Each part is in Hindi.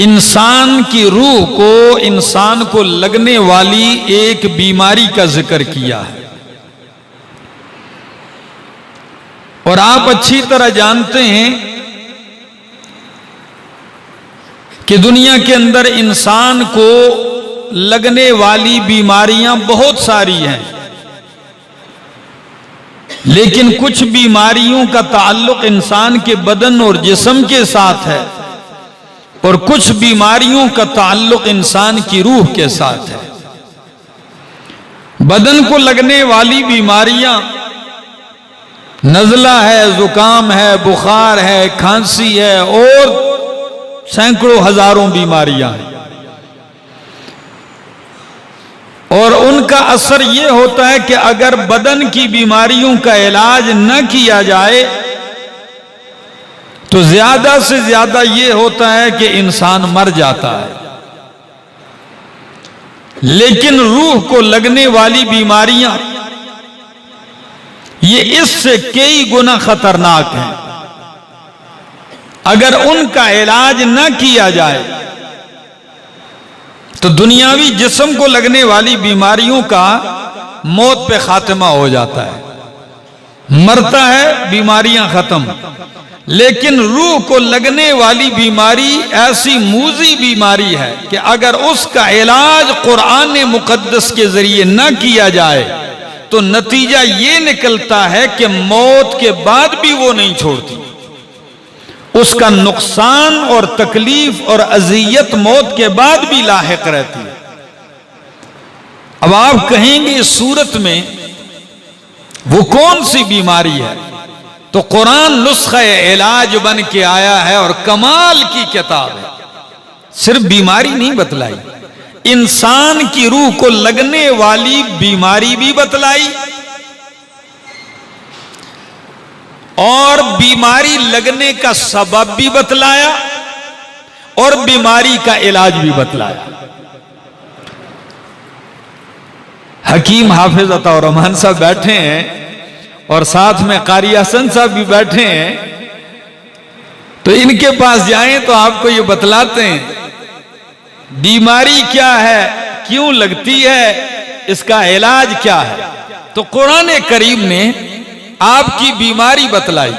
इंसान की रूह को, इंसान को लगने वाली एक बीमारी का जिक्र किया है। और आप अच्छी तरह जानते हैं कि दुनिया के अंदर इंसान को लगने वाली बीमारियां बहुत सारी हैं, लेकिन कुछ बीमारियों का ताल्लुक इंसान के बदन और जिस्म के साथ है और कुछ बीमारियों का ताल्लुक इंसान की रूह के साथ है। बदन को लगने वाली बीमारियां नज़ला है, जुकाम है, बुखार है, खांसी है और सैकड़ों हजारों बीमारियां हैं। और उनका असर यह होता है कि अगर बदन की बीमारियों का इलाज न किया जाए तो ज्यादा से ज्यादा यह होता है कि इंसान मर जाता है। लेकिन रूह को लगने वाली बीमारियां ये इससे कई गुना खतरनाक हैं। अगर उनका इलाज न किया जाए तो दुनियावी जिस्म को लगने वाली बीमारियों का मौत पे खात्मा हो जाता है, मरता है, बीमारियां खत्म। लेकिन रूह को लगने वाली बीमारी ऐसी मूजी बीमारी है कि अगर उसका इलाज कुरान मुकद्दस के जरिए न किया जाए तो नतीजा ये निकलता है कि मौत के बाद भी वो नहीं छोड़ती। उसका नुकसान और तकलीफ और अजियत मौत के बाद भी लाहिक रहती है। अब आप कहेंगे इस सूरत में वो कौन सी बीमारी है, तो कुरान नुस्खा इलाज बन के आया है और कमाल की किताब है। सिर्फ बीमारी नहीं बतलाई, इंसान की रूह को लगने वाली बीमारी भी बतलाई और बीमारी लगने का सबब भी बतलाया और बीमारी का इलाज भी बतलाया। हकीम हाफिज अताउर रहमान साहब बैठे हैं और साथ में कारी हसन साहब भी बैठे हैं, तो इनके पास जाएं तो आपको ये बतलाते हैं बीमारी क्या है, क्यों लगती है, इसका इलाज क्या है। तो कुरान करीम ने आपकी बीमारी बतलाई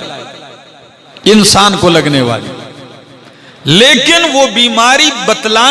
इंसान को लगने वाली, लेकिन वो बीमारी बतला